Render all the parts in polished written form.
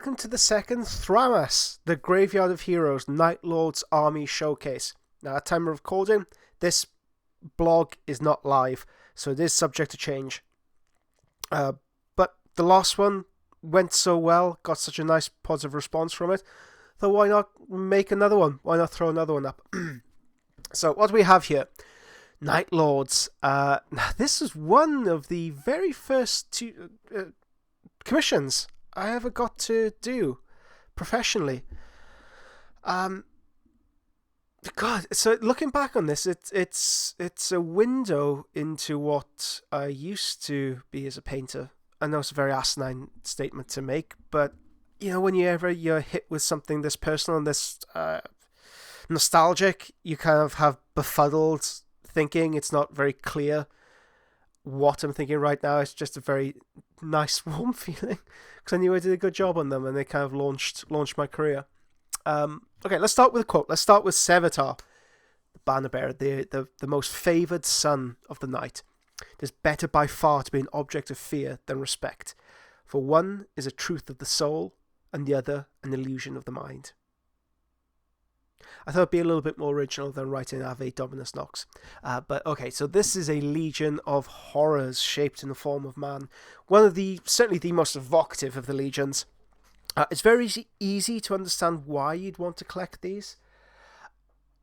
welcome to the second Thramas, the Graveyard of Heroes Night Lord's Army Showcase. Now, at time of recording, this blog is not live, so it is subject to change. But the last one went so well, got such a nice positive response from it, so why not make another one? Why not throw another one up? So, what do we have here? Night Lords. Now, this is one of the very first two commissions I ever got to do professionally. God, so looking back on this, it's a window into what I used to be as a painter. I know it's a very asinine statement to make, but you know, when you're hit with something this personal and this nostalgic, you kind of have befuddled thinking. It's not very clear what I'm thinking right now. It's just a very nice, warm feeling because I knew I did a good job on them, and they kind of launched my career. Okay, let's start with a quote. Let's start with Sevatar, the banner bearer, the most favoured son of the night. It is better by far to be an object of fear than respect, for one is a truth of the soul, and the other an illusion of the mind. I thought it'd be a little bit more original than writing Ave Dominus Nox. But okay, so this is a legion of horrors shaped in the form of man. Certainly the most evocative of the legions. It's very easy to understand why you'd want to collect these,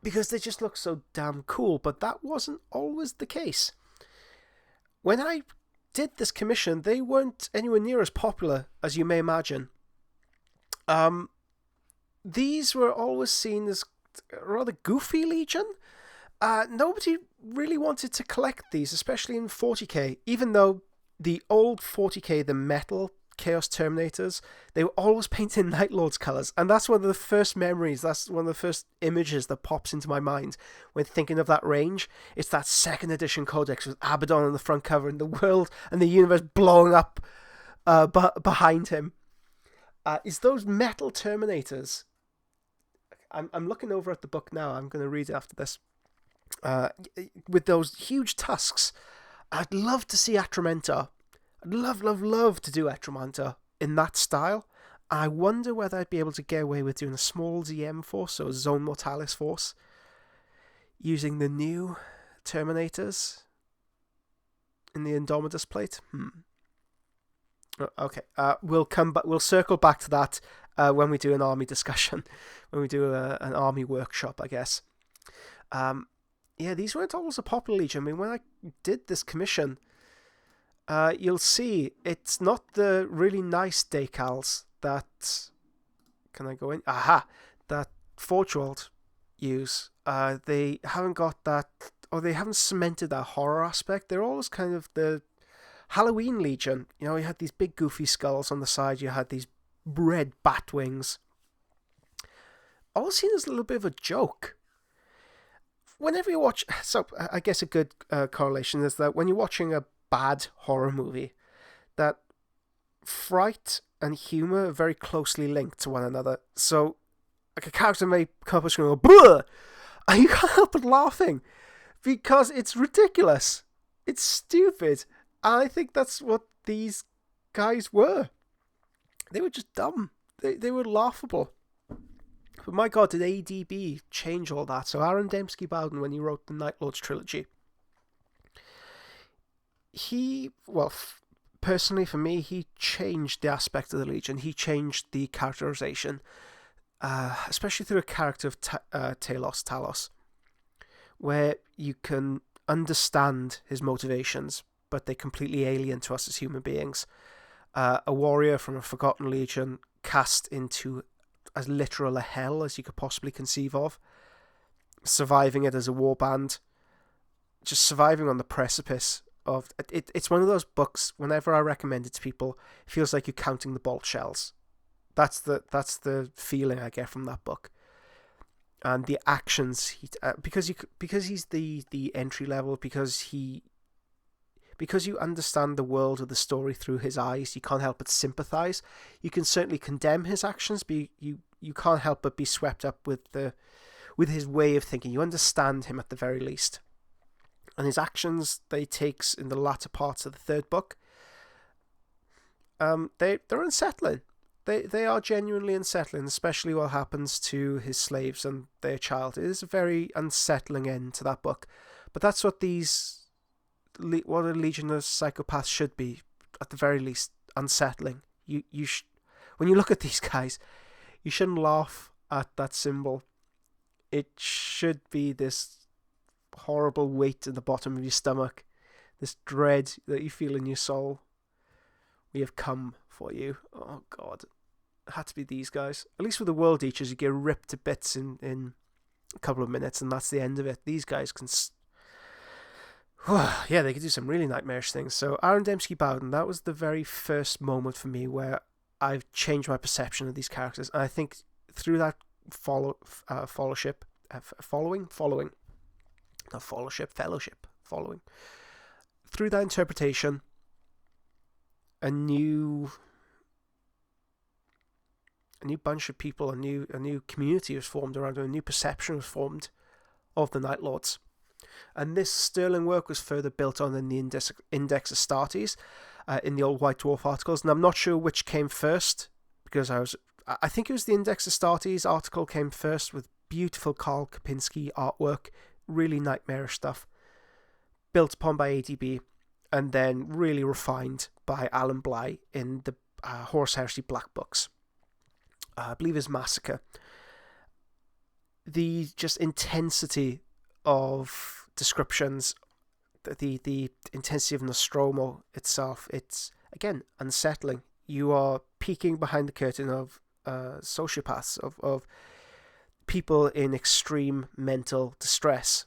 because they just look so damn cool, but that wasn't always the case. When I did this commission, they weren't anywhere near as popular as you may imagine. These were always seen as a rather goofy legion. Nobody really wanted to collect these, especially in 40k, even though the old 40k, the metal Chaos Terminators, they were always painted in Night Lord's colours, and that's one of the first memories, that's one of the first images that pops into my mind when thinking of that range. It's that second edition codex with Abaddon on the front cover and the world and the universe blowing up behind him. It's those metal Terminators. I'm looking over at the book now. I'm going to read it after this. With those huge tusks. I'd love to see Atramenta. I'd love to do Atramenta in that style. I wonder whether I'd be able to get away with doing a small ZM force, or a Zone Mortalis force, using the new Terminators in the Indomitus plate. Okay, we'll circle back to that when we do an army discussion, when we do an army workshop, I guess. Yeah, these weren't always a popular legion. I mean, when I did this commission, you'll see it's not the really nice decals that... Can I go in? Aha! That Forgeworld use. They haven't got that... Or they haven't cemented that horror aspect. They're always kind of the Halloween Legion. You know, you had these big goofy skulls on the side. You had these red bat wings. All seen as a little bit of a joke. Whenever you watch... So, I guess a good correlation is that when you're watching a bad horror movie, that fright and humour are very closely linked to one another. So, like, a character may come up and go, "Bruh!" and you can't help but laughing, because it's ridiculous. It's stupid. And I think that's what these guys were. They were just dumb. They were laughable. But my God, did ADB change all that? So Aaron Demski-Bowden, when he wrote the Night Lords trilogy, personally for me, he changed the aspect of the Legion. He changed the characterization, especially through a character of Talos, where you can understand his motivations, but they're completely alien to us as human beings. A warrior from a forgotten legion cast into as literal a hell as you could possibly conceive of, surviving it as a warband, just surviving on the precipice of it. It's one of those books, whenever I recommend it to people, it feels like you're counting the bolt shells. That's the feeling I get from that book. And the actions, because he's the entry level, because you understand the world of the story through his eyes, you can't help but sympathise. You can certainly condemn his actions, but you can't help but be swept up with his way of thinking. You understand him at the very least. And his actions that he takes in the latter parts of the third book, they're unsettling. they are genuinely unsettling, especially what happens to his slaves and their child. It is a very unsettling end to that book, but that's what what a Legion of Psychopaths should be, at the very least, unsettling. When you look at these guys, you shouldn't laugh at that symbol. It should be this horrible weight in the bottom of your stomach, this dread that you feel in your soul. We have come for you. Oh God, it had to be these guys. At least with the World Eaters, you get ripped to bits in a couple of minutes, and that's the end of it. These guys can, yeah, they can do some really nightmarish things. So Aaron Demski-Bowden, that was the very first moment for me where I've changed my perception of these characters, and I think through that fellowship. Through that interpretation, a new bunch of people, a new community was formed around them, a new perception was formed of the Night Lords. And this sterling work was further built on in the Index Astartes, in the old White Dwarf articles. And I'm not sure which came first, because I think it was the Index Astartes article came first, with beautiful Karl Kopinski artwork, really nightmarish stuff, built upon by ADB, and then really refined by Alan Bly in the Horus Heresy Black Books. I believe it's Massacre. The just intensity of descriptions, the intensity of Nostromo itself, it's, again, unsettling. You are peeking behind the curtain of sociopaths, of people in extreme mental distress.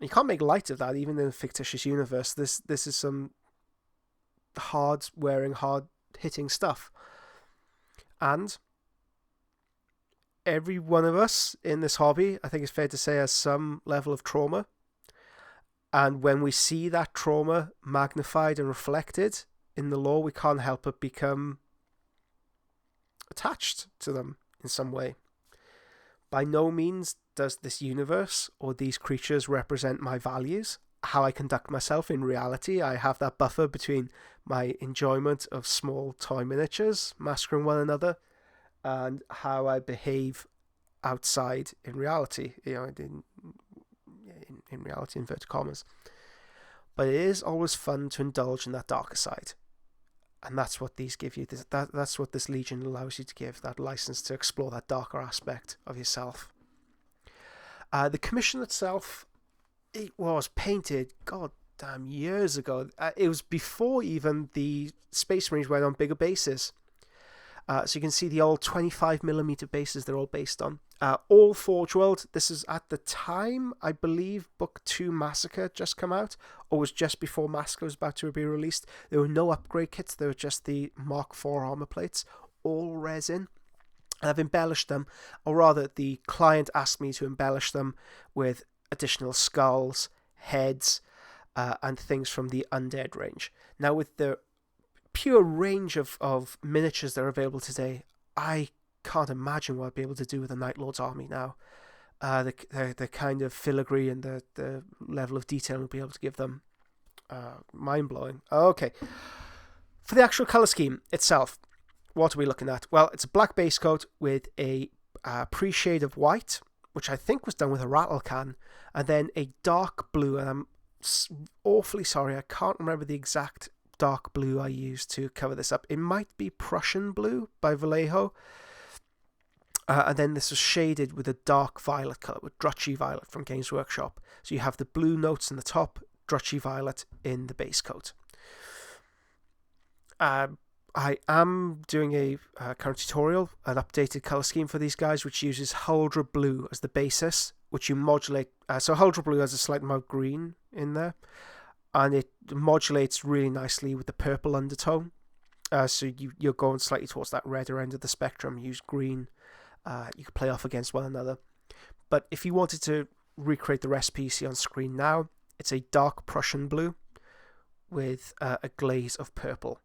You can't make light of that, even in a fictitious universe. This is some hard-wearing, hard-hitting stuff. And every one of us in this hobby, I think it's fair to say, has some level of trauma. And when we see that trauma magnified and reflected in the lore, we can't help but become attached to them in some way. By no means does this universe or these creatures represent my values, how I conduct myself in reality. I have that buffer between my enjoyment of small toy miniatures massacring one another and how I behave outside in reality, in reality, inverted commas. But it is always fun to indulge in that darker side. And that's what these give you. That's what this Legion allows you to give, that license to explore that darker aspect of yourself. The commission itself, it was painted, goddamn, years ago. It was before even the Space Marines went on bigger bases. So you can see the old 25mm bases they're all based on. All Forge World, this is at the time, I believe, Book 2 Massacre just come out, or was just before Massacre was about to be released. There were no upgrade kits, there were just the Mark IV armor plates, all resin. And I've embellished them, or rather the client asked me to embellish them with additional skulls, heads, and things from the Undead range. Now with the pure range of miniatures that are available today, I can't imagine what I'd be able to do with a Night Lord's army now. The kind of filigree and the level of detail we'll be able to give them, mind-blowing. Okay, for the actual colour scheme itself, what are we looking at? Well, it's a black base coat with a pre-shade of white, which I think was done with a rattle can, and then a dark blue, and I'm awfully sorry, I can't remember the exact dark blue I used to cover this up. It might be Prussian blue by Vallejo. And then this was shaded with a dark violet colour, with Drutchy Violet from Games Workshop. So you have the blue notes in the top, Drutchy Violet in the base coat. I am doing a current tutorial, an updated colour scheme for these guys, which uses Huldra Blue as the basis, which you modulate. So Huldra Blue has a slight amount of green in there, and it modulates really nicely with the purple undertone. So you're going slightly towards that redder end of the spectrum. Use green. You can play off against one another. But if you wanted to recreate the recipe you see on screen now, it's a dark Prussian blue with a glaze of purple.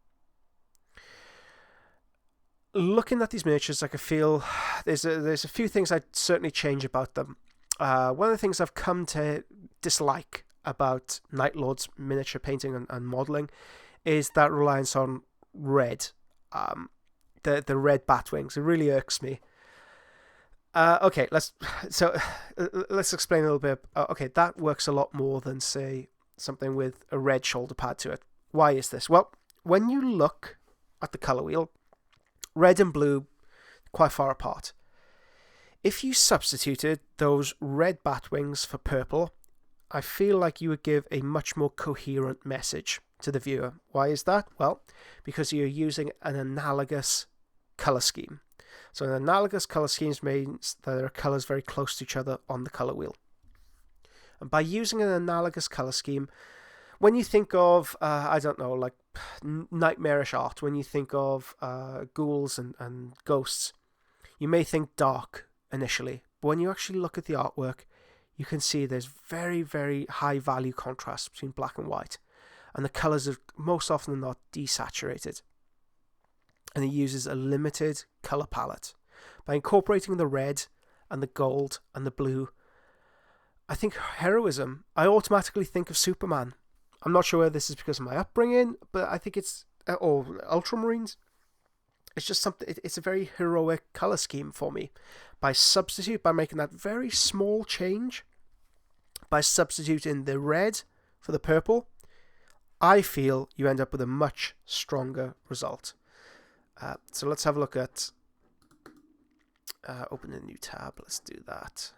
Looking at these miniatures, I can feel there's a few things I'd certainly change about them. One of the things I've come to dislike about Night Lord's miniature painting and modelling is that reliance on red. the red bat wings. It really irks me. Okay, let's explain a little bit. Okay, that works a lot more than, say, something with a red shoulder pad to it. Why is this? Well, when you look at the color wheel, red and blue quite far apart. If you substituted those red bat wings for purple, I feel like you would give a much more coherent message to the viewer. Why is that? Well, because you're using an analogous color scheme. So an analogous color scheme means that there are colors very close to each other on the color wheel. And by using an analogous color scheme, when you think of, I don't know, like nightmarish art, when you think of ghouls and ghosts, you may think dark initially. But when you actually look at the artwork, you can see there's very, very high value contrast between black and white. And the colors are most often than not desaturated. And it uses a limited color palette. By incorporating the red and the gold and the blue, I think heroism, I automatically think of Superman. I'm not sure whether this is because of my upbringing, but I think it's, or Ultramarines. It's just something, it's a very heroic color scheme for me. By making that very small change, by substituting the red for the purple, I feel you end up with a much stronger result. So let's have a look at, open a new tab, let's do that.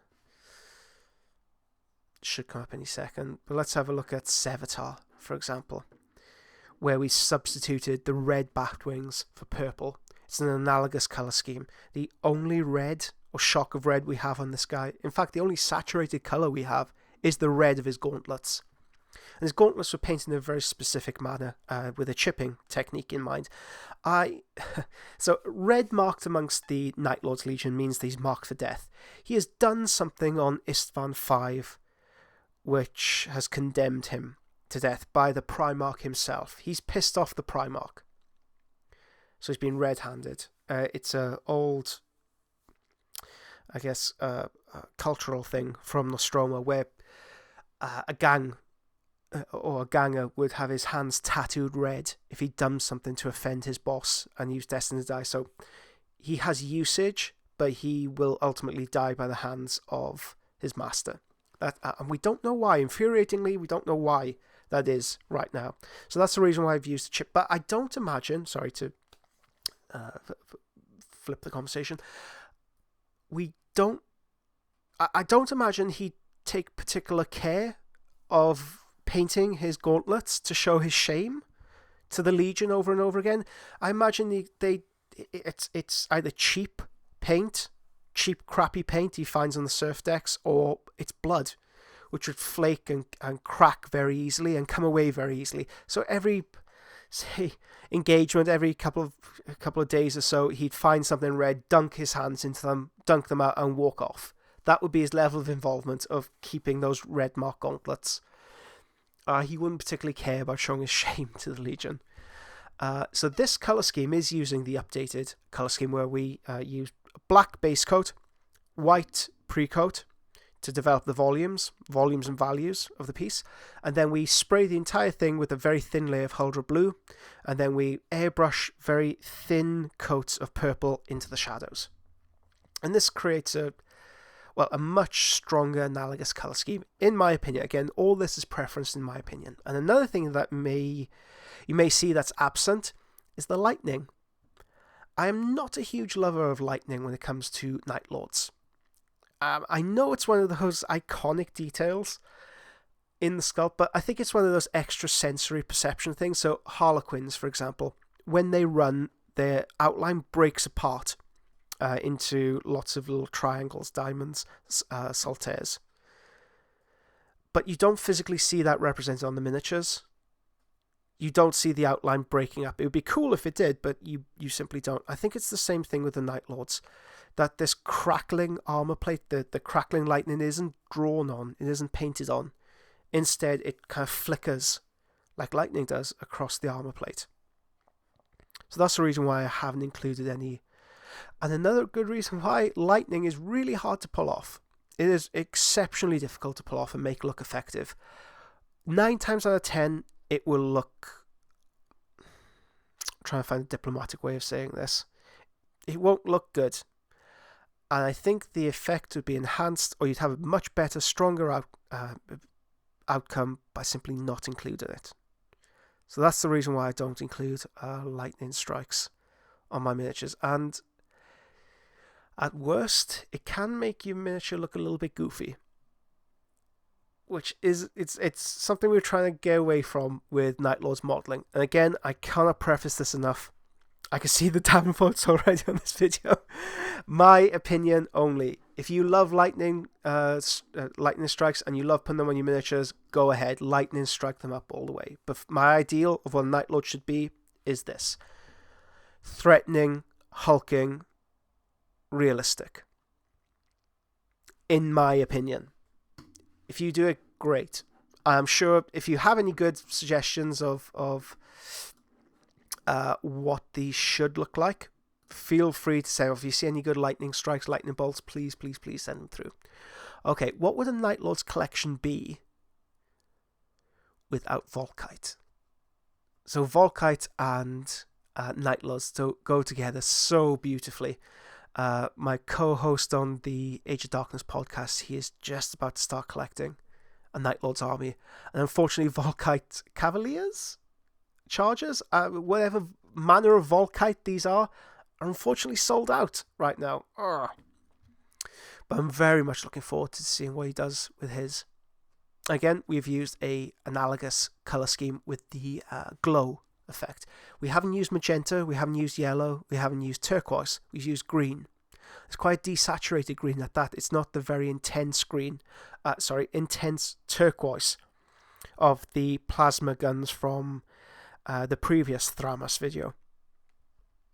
Should come up any second, but let's have a look at Sevatar, for example, where we substituted the red bat wings for purple. It's an analogous color scheme. The only red or shock of red we have on this guy, in fact, the only saturated color we have is the red of his gauntlets. And his gauntlets were painted in a very specific manner, with a chipping technique in mind. So red marked amongst the Night Lord's Legion means that he's marked for death. He has done something on Istvan V, which has condemned him to death by the Primarch himself. He's pissed off the Primarch. So he's been red-handed. It's an old, I guess, cultural thing from Nostromo where a gang or a ganger would have his hands tattooed red if he'd done something to offend his boss and he was destined to die. So he has usage, but he will ultimately die by the hands of his master. And we don't know why. Infuriatingly, we don't know why that is right now. So that's the reason why I've used the chip. But I don't imagine, sorry to flip the conversation, I don't imagine he'd take particular care of painting his gauntlets to show his shame to the Legion over and over again. I imagine it's either cheap paint, cheap crappy paint he finds on the surf decks, or it's blood, which would flake and crack very easily and come away very easily. So every, say, engagement, every couple of days or so, he'd find something red, dunk his hands into them, dunk them out, and walk off. That would be his level of involvement of keeping those red mark gauntlets. He wouldn't particularly care about showing his shame to the Legion. So this colour scheme is using the updated colour scheme where we use black base coat, white pre-coat to develop the volumes and values of the piece, and then we spray the entire thing with a very thin layer of Huldra blue, and then we airbrush very thin coats of purple into the shadows. And this creates a much stronger analogous colour scheme, in my opinion. Again, all this is preference in my opinion. And another thing that you may see that's absent is the lightning. I am not a huge lover of lightning when it comes to Night Lords. I know it's one of those iconic details in the sculpt, but I think it's one of those extra sensory perception things. So Harlequins, for example, when they run, their outline breaks apart into lots of little triangles, diamonds, solitaires. But you don't physically see that represented on the miniatures. You don't see the outline breaking up. It would be cool if it did, but you simply don't. I think it's the same thing with the Night Lords. That this crackling armor plate, the crackling lightning isn't drawn on, it isn't painted on. Instead, it kind of flickers like lightning does across the armor plate. So that's the reason why I haven't included any. And another good reason why lightning is really hard to pull off. It is exceptionally difficult to pull off and make look effective. 9 times out of 10, it will look... I'm trying to find a diplomatic way of saying this. it won't look good. And I think the effect would be enhanced, or you'd have a much better, stronger outcome by simply not including it. So that's the reason why I don't include lightning strikes on my miniatures. And at worst, it can make your miniature look a little bit goofy, which is it's something we're trying to get away from with Night Lord's modelling. And again, I cannot preface this enough. I can see the downvotes already on this video. My opinion only. If you love lightning strikes and you love putting them on your miniatures, go ahead, lightning strike them up all the way. But my ideal of what a Night Lord should be is this: threatening, hulking, realistic. In my opinion. If you do it, great. I'm sure if you have any good suggestions of what these should look like, feel free to say. If you see any good lightning strikes, lightning bolts, please send them through. Okay, what would a Night Lord's collection be without Vulkanite? So Vulkanite and Night Lords go together so beautifully. My co-host on the Age of Darkness podcast, he is just about to start collecting a Night Lord's army, and unfortunately Vulkanite Cavaliers, Chargers, whatever manner of Vulkanite these are unfortunately sold out right now. Ugh. But I'm very much looking forward to seeing what he does with his. Again, we've used a analogous colour scheme with the glow effect. We haven't used magenta, we haven't used yellow, we haven't used turquoise, we've used green. It's quite desaturated green at that. It's not the very intense intense turquoise of the plasma guns from the previous Thramas video.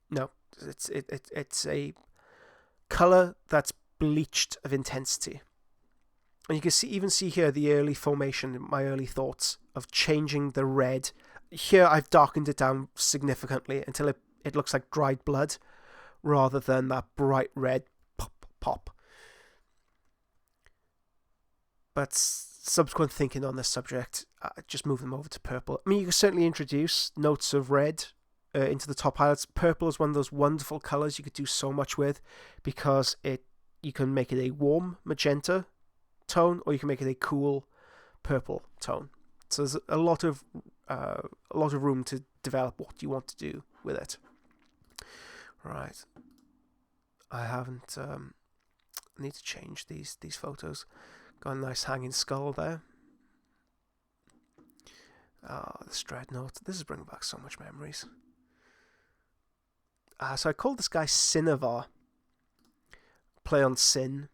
No, it's a colour that's bleached of intensity. And you can even see here the early formation, my early thoughts of changing the red. Here I've darkened it down significantly until it looks like dried blood rather than that bright red pop. But subsequent thinking on this subject, just move them over to purple. I mean, you can certainly introduce notes of red into the top highlights. Purple is one of those wonderful colours you could do so much with, because you can make it a warm magenta tone, or you can make it a cool purple tone. So there's a lot of room to develop what you want to do with it. Right. I haven't. I need to change these photos. Got a nice hanging skull there. This dreadnought. This is bringing back so much memories. So I called this guy Sinavar. Play on Sin.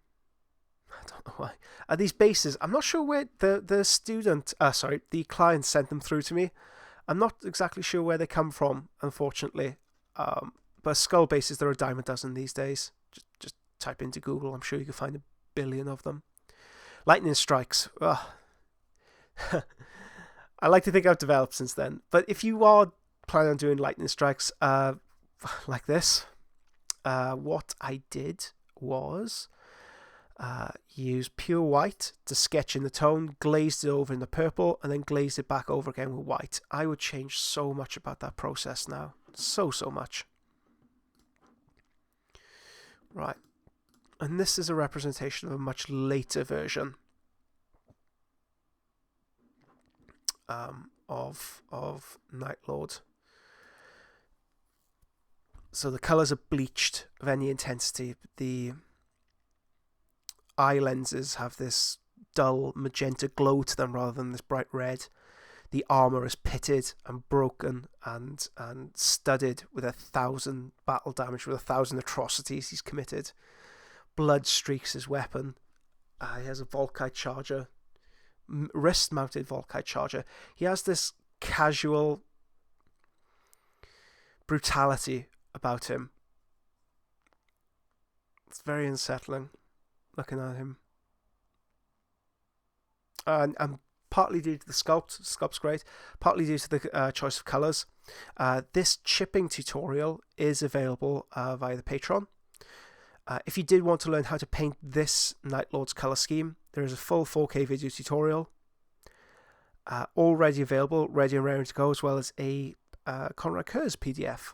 I don't know why. These bases, I'm not sure where the client sent them through to me. I'm not exactly sure where they come from, unfortunately. But skull bases, there are a dime a dozen these days. Just type into Google. I'm sure you can find a billion of them. Lightning strikes. I like to think I've developed since then. But if you are planning on doing lightning strikes like this, what I did was use pure white to sketch in the tone, glazed it over in the purple, and then glazed it back over again with white. I would change so much about that process now. So much. Right. And this is a representation of a much later version of Night Lord. So the colours are bleached of any intensity. The eye lenses have this dull magenta glow to them rather than this bright red. The armour is pitted and broken and studded with 1,000 battle damage, with 1,000 atrocities he's committed. Blood streaks his weapon. He has a Vulkanite charger, wrist-mounted Vulkanite charger. He has this casual brutality about him. It's very unsettling looking at him. And partly due to the sculpt. Sculpt's great. Partly due to the choice of colours. This chipping tutorial is available via the Patreon. If you did want to learn how to paint this Night Lord's colour scheme, there is a full 4K video tutorial already available, ready and raring to go, as well as a Conrad Kurz PDF,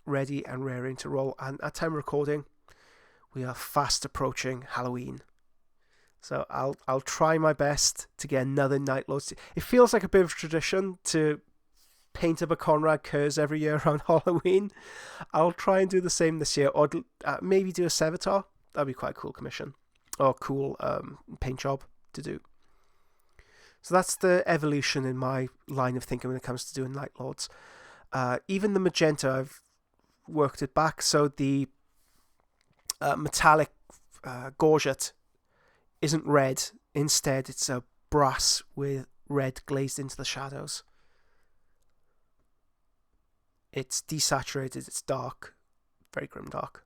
ready and raring to roll. And at time of recording, we are fast approaching Halloween. So I'll try my best to get another Night Lords. It feels like a bit of a tradition to paint up a Conrad Kurz every year around Halloween. I'll try and do the same this year, or maybe do a Sevatar. That'd be quite a cool commission, or cool paint job to do. So that's the evolution in my line of thinking when it comes to doing Night Lords. Even the magenta, I've worked it back. So the metallic gorget isn't red. Instead, it's a brass with red glazed into the shadows. It's desaturated, it's dark, very grim dark.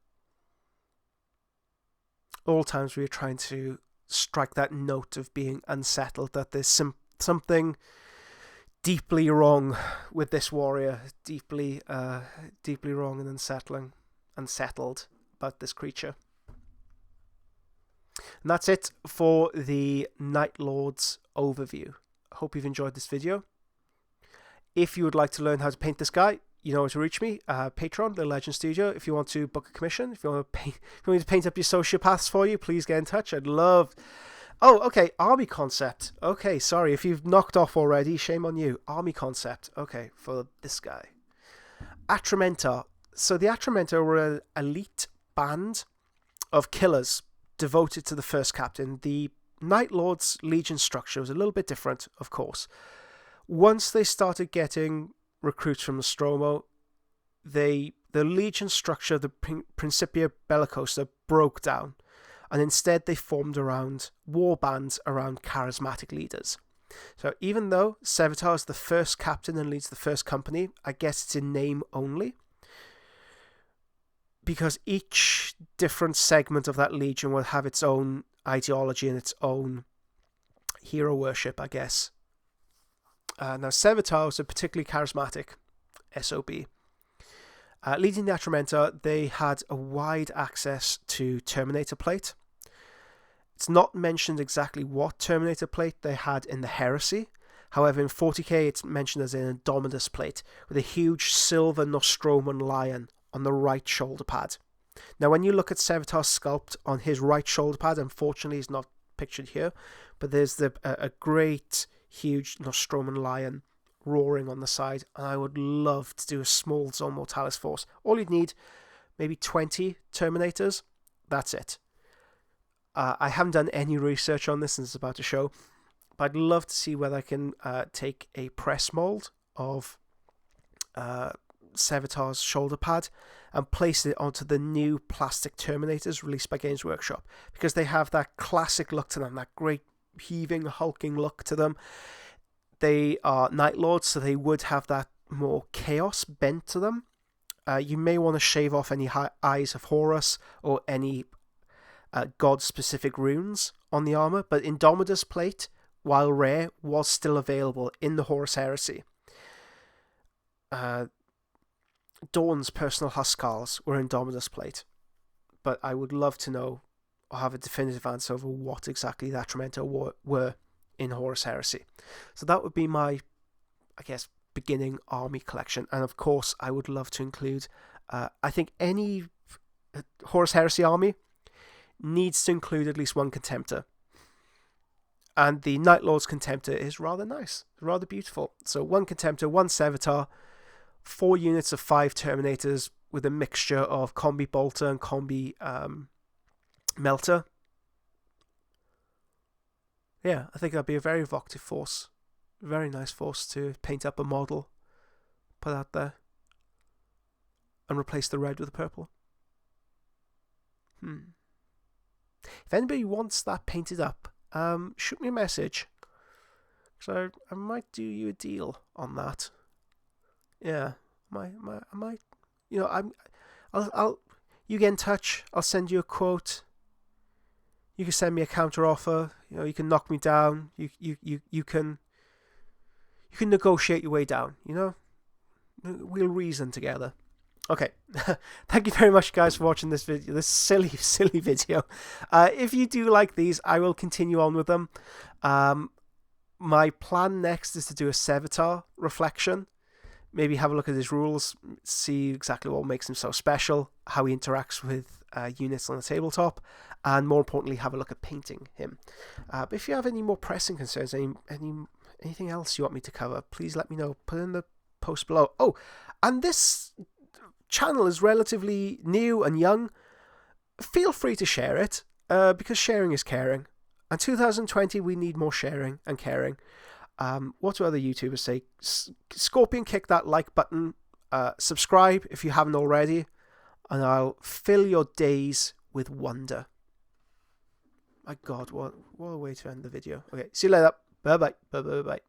All times we are trying to strike that note of being unsettled, that there's something deeply wrong with this warrior, deeply wrong and unsettled about this creature. And that's it for the Night Lords overview. I hope you've enjoyed this video. If you would like to learn how to paint this guy, you know where to reach me. Patreon, The Legend Studio. If you want to book a commission, if you want me to paint up your sociopaths for you, please get in touch. I'd love... Oh, okay, army concept. Okay, sorry, if you've knocked off already, shame on you. Army concept. Okay, for this guy. Atramentar. So the Atramentar were an elite band of killers devoted to the first captain. The Night Lord's Legion structure was a little bit different, of course. Once they started getting recruits from Nostromo, the Legion structure, the Principia Bellicosa, broke down, and instead they formed around war bands around charismatic leaders. So even though Sevatar is the first captain and leads the first company, I guess it's in name only, because each different segment of that legion will have its own ideology and its own hero worship, I guess. Now, Sevatar was a particularly charismatic SOB. Leading the Atramentar, they had a wide access to Terminator Plate. It's not mentioned exactly what Terminator Plate they had in the Heresy. However, in 40k, it's mentioned as an Indomitus Plate with a huge silver Nostroman lion on the right shoulder pad. Now, when you look at Sevatar's sculpt on his right shoulder pad, unfortunately, he's not pictured here, but there's a great, huge Nostroman lion roaring on the side, and I would love to do a small Zone Mortalis force. All you'd need, maybe 20 Terminators. That's it. I haven't done any research on this, and it's about to show, but I'd love to see whether I can take a press mold of Sevatar's shoulder pad and place it onto the new plastic Terminators released by Games Workshop, because they have that classic look to them, that great heaving, hulking look to them. They are Night Lords, so they would have that more chaos bent to them. You may want to shave off any Eyes of Horus or any god-specific runes on the armor, but Indomitus Plate, while rare, was still available in the Horus Heresy. Dawn's personal Huskars were Indomitus Plate, but I would love to know or have a definitive answer over what exactly the Atramentar were in Horus Heresy. So that would be my, I guess, beginning army collection. And of course, I would love to include, I think any Horus Heresy army needs to include at least one Contemptor. And the Night Lord's Contemptor is rather nice, rather beautiful. So one Contemptor, one Sevatar, 4 units of 5 Terminators with a mixture of Combi Bolter and Combi Melter. Yeah, I think that'd be a very evocative force. Very nice force to paint up a model, put out there, and replace the red with the purple. If anybody wants that painted up, shoot me a message. So I might do you a deal on that. Yeah, I might. You know, I'll. You get in touch. I'll send you a quote. You can send me a counter offer. You know, you can knock me down. You can negotiate your way down. You know, we'll reason together. Okay, thank you very much, guys, for watching this video. This silly video. If you do like these, I will continue on with them. My plan next is to do a Sevatar reflection, maybe have a look at his rules, see exactly what makes him so special, how he interacts with units on the tabletop, and more importantly, have a look at painting him. But if you have any more pressing concerns, anything else you want me to cover, please let me know. Put in the post below. Oh, and this channel is relatively new and young. Feel free to share it, because sharing is caring. And 2020, we need more sharing and caring. What do other YouTubers say? Scorpion, kick that like button. Subscribe if you haven't already. And I'll fill your days with wonder. My God, what a way to end the video. Okay, see you later. Bye-bye. Bye-bye.